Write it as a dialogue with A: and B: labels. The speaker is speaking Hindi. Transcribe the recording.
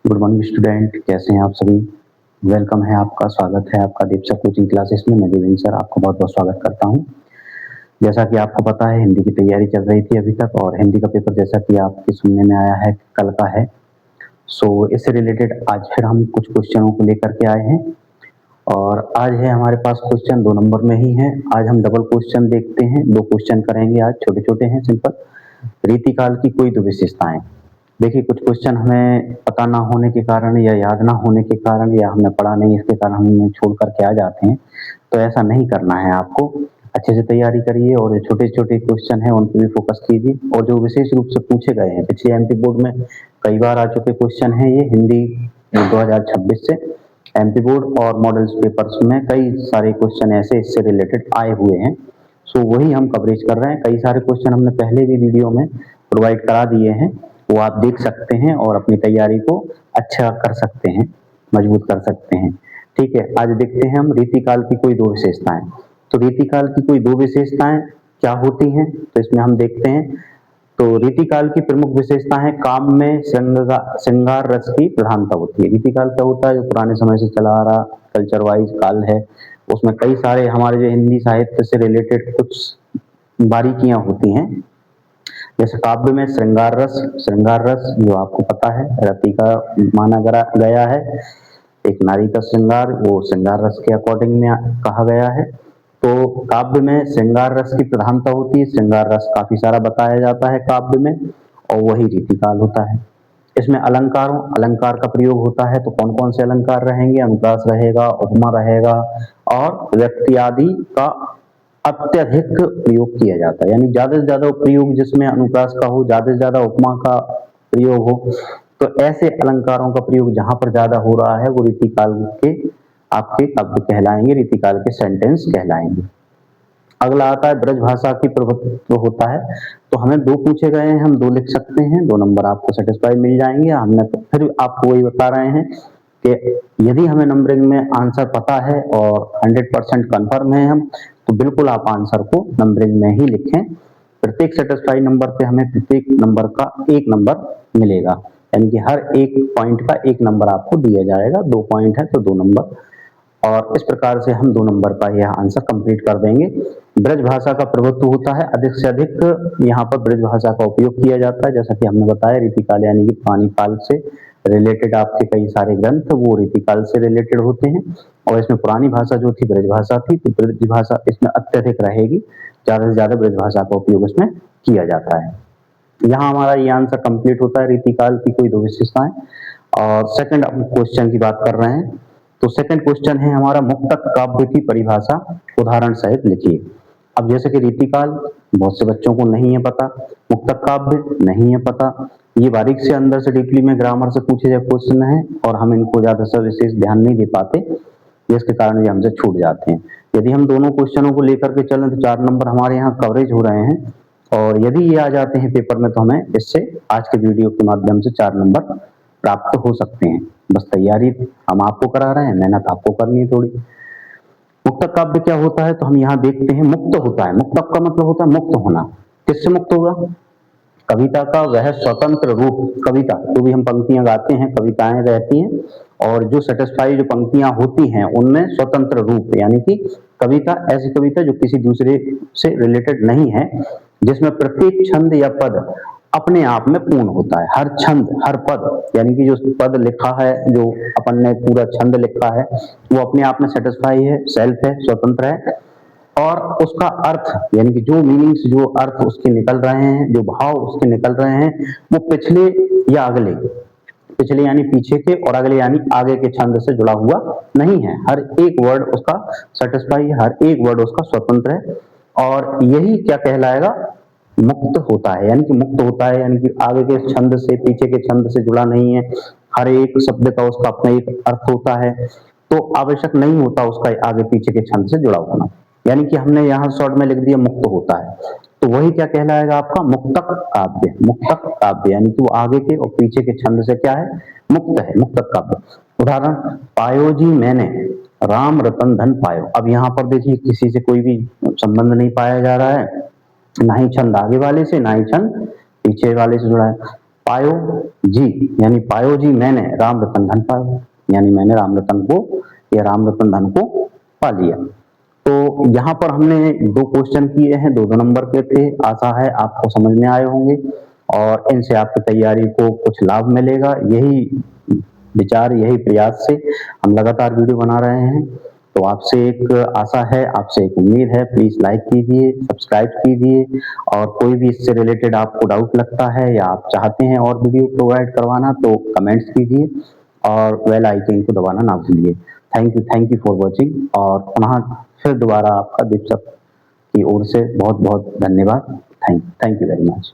A: गुड मॉर्निंग स्टूडेंट, कैसे हैं आप सभी। वेलकम है आपका, स्वागत है आपका दीप सर कोचिंग क्लासेस में। मैं देवेंद्र सर आपको बहुत बहुत स्वागत करता हूं। जैसा कि आपको पता है, हिंदी की तैयारी चल रही थी अभी तक, और हिंदी का पेपर जैसा कि आपके सुनने में आया है कल का है। इससे रिलेटेड आज फिर हम कुछ क्वेश्चनों को लेकर के आए हैं, और आज है हमारे पास क्वेश्चन 2 नंबर में ही है। आज हम डबल क्वेश्चन देखते हैं, 2 क्वेश्चन करेंगे आज, छोटे छोटे हैं, सिंपल। रीतिकाल की कोई 2 विशेषताएं। देखिए, कुछ क्वेश्चन हमें पता ना होने के कारण या याद ना होने के कारण या हमने पढ़ा नहीं इसके कारण हम छोड़ करके आ जाते हैं, तो ऐसा नहीं करना है आपको। अच्छे से तैयारी करिए और जो छोटे छोटे क्वेश्चन हैं उन पर भी फोकस कीजिए, और जो विशेष रूप से पूछे गए हैं पिछले एमपी बोर्ड में कई बार आ चुके क्वेश्चन हैं, ये हिंदी 2026 से एमपी बोर्ड और मॉडल्स पेपर्स में कई सारे क्वेश्चन ऐसे इससे रिलेटेड आए हुए हैं। वही हम कवरेज कर रहे हैं। कई सारे क्वेश्चन हमने पहले भी वीडियो में प्रोवाइड करा दिए हैं, वो आप देख सकते हैं और अपनी तैयारी को अच्छा कर सकते हैं, मजबूत कर सकते हैं। ठीक है, आज देखते हैं हम रीतिकाल की कोई 2 विशेषताएं। तो रीतिकाल की कोई 2 विशेषताएं क्या होती हैं, तो इसमें हम देखते हैं। तो रीतिकाल की प्रमुख विशेषता है काम में श्रृंगार रस की प्रधानता होती है। रीतिकाल क्या होता है, जो पुराने समय से चला आ रहा कल्चर वाइज काल है, उसमें कई सारे हमारे जो हिंदी साहित्य से रिलेटेड कुछ बारीकियां होती हैं। जैसे काव्य में श्रृंगार रस जो आपको पता है रति का माना गया है, एक नारी का श्रृंगार, वो श्रृंगार रस के अकॉर्डिंग में कहा गया है। तो काव्य में श्रृंगार रस की प्रधानता होती है, श्रृंगार रस काफी सारा बताया जाता है काव्य में, और वही रीतिकाल होता है। इसमें अलंकार का प्रयोग होता है। तो कौन कौन से अलंकार रहेंगे, अनुप्रास रहेगा, उपमा रहेगा, और व्यक्ति आदि का अत्यधिक प्रयोग किया जाता है, यानी ज्यादा से ज्यादा प्रयोग जिसमें अनुप्रास का हो, ज्यादा से ज्यादा उपमा का प्रयोग हो। तो ऐसे अलंकारों का प्रयोग जहां पर ज्यादा हो रहा है वो रीतिकाल के आपके काव्य कहलाएंगे, रीतिकाल के सेंटेंस कहलाएंगे। अगला आता है ब्रज भाषा की प्रभुत्व होता है। तो हमें 2 पूछे गए हैं, हम 2 लिख सकते हैं, 2 नंबर आपको सेटिस्फाई मिल जाएंगे। हमने तो फिर आपको वही बता रहे हैं कि यदि हमें नंबरिंग में आंसर पता है और 100% कन्फर्म है हम, तो बिल्कुल आप आंसर को नंबरिंग में ही लिखें। प्रत्येक सेटिस्फाई नंबर पे हमें प्रत्येक नंबर का 1 नंबर मिलेगा, यानी कि हर एक पॉइंट का 1 नंबर आपको दिया जाएगा। 2 पॉइंट है तो 2 नंबर, और इस प्रकार से हम 2 नंबर का यह आंसर कंप्लीट कर देंगे। ब्रज भाषा का प्रभुत्व होता है, अधिक से अधिक यहाँ पर ब्रज भाषा का उपयोग किया जाता है। जैसा कि हमने बताया, रीतिकाल यानी कि पुरानी काल से रिलेटेड आपके कई सारे ग्रंथ वो रीतिकाल से रिलेटेड होते हैं, और इसमें पुरानी भाषा जो थी ब्रज भाषा थी, तो ब्रज भाषा इसमें अत्यधिक रहेगी, ज्यादा से ज्यादा ब्रज भाषा का उपयोग इसमें किया जाता है। यहाँ हमारा ये आंसर कंप्लीट होता है, रीतिकाल की कोई 2 विशेषताएं। और सेकंड क्वेश्चन की बात कर रहे हैं, तो सेकंड क्वेश्चन है हमारा मुक्तक काव्य की परिभाषा उदाहरण सहित लिखिए। अब जैसे कि रीतिकाल बहुत से बच्चों को नहीं है पता, मुक्तक काव्य नहीं है पता, ये बारीक से अंदर से डीपली में ग्रामर से पूछे गए क्वेश्चन है, और हम इनको ज्यादा से विशेष ध्यान नहीं दे पाते, जिसके कारण ये हमसे छूट जाते हैं। यदि हम दोनों क्वेश्चनों को लेकर के चलें तो 4 नंबर हमारे यहाँ कवरेज हो रहे हैं, और यदि ये आ जाते हैं पेपर में तो हमें इससे आज के वीडियो के माध्यम से 4 नंबर प्राप्त हो सकते हैं। बस तैयारी हम आपको करा रहे हैं, मेहनत आपको करनी है थोड़ी। मुक्तक काव्य क्या होता है, तो हम यहाँ देखते हैं मुक्त होता है। मुक्तक का मतलब होता है मुक्त होना। किससे मुक्त होगा, कविता का वह स्वतंत्र रूप। कविता जो भी हम पंक्तियां गाते हैं, कविताएं रहती हैं, और जो सेटिस्फाई जो पंक्तियां होती हैं उनमें स्वतंत्र रूप, यानी कि कविता ऐसी कविता जो किसी दूसरे से रिलेटेड नहीं है, जिसमें प्रत्येक छंद या पद अपने आप में पूर्ण होता है। हर छंद हर पद, यानी कि जो पद लिखा है, जो अपन ने पूरा छंद लिखा है, वो अपने आप में सेटिस्फाई है, सेल्फ है, स्वतंत्र है, और उसका अर्थ यानी कि जो मीनिंग्स, जो अर्थ उसके निकल रहे हैं, जो भाव उसके निकल रहे हैं, वो पिछले या अगले, पिछले यानी पीछे के, और अगले यानी आगे के छंद से जुड़ा हुआ नहीं है। हर एक वर्ड उसका सेटिस्फाई है, हर एक वर्ड उसका स्वतंत्र है, और यही क्या कहलाएगा, मुक्त होता है। यानी कि मुक्त होता है यानी कि आगे के छंद से पीछे के छंद से जुड़ा नहीं है, हर एक शब्द का उसका अपना एक अर्थ होता है, तो आवश्यक नहीं होता उसका आगे पीछे के छंद से जुड़ा होना। यानी कि हमने यहाँ शॉर्ट में लिख दिया मुक्त होता है, तो वही क्या कहलाएगा आपका मुक्तक काव्य। मुक्तक काव्य यानी कि वो आगे के और पीछे के छंद से क्या है, मुक्त है, मुक्तक काव्य। उदाहरण, पायो जी मैंने राम रतन धन पायो। अब यहाँ पर देखिए किसी से कोई भी संबंध नहीं पाया जा रहा है, ना ही छंद आगे वाले से, ना ही छंद पीछे वाले से जुड़ा है। पायो जी, यानी पायो जी मैंने राम रतन धन पायो, यानी मैंने राम रतन को या राम रतन धन को पा लिया। तो यहाँ पर हमने 2 क्वेश्चन किए हैं, 2-2 नंबर के थे। आशा है आपको समझ में आए होंगे और इनसे आपकी तैयारी को कुछ लाभ मिलेगा। यही विचार, यही प्रयास से हम लगातार वीडियो बना रहे हैं। तो आपसे एक आशा है, आपसे एक उम्मीद है, प्लीज लाइक कीजिए, सब्सक्राइब कीजिए और कोई भी इससे रिलेटेड आपको डाउट लगता है या आप चाहते हैं और वीडियो प्रोवाइड करवाना तो कमेंट्स कीजिए और बेल आइकन को दबाना ना भूलिए। थैंक यू फॉर वॉचिंग और पुनः फिर दोबारा आपका दीपक की ओर से बहुत बहुत धन्यवाद। Thank you very much.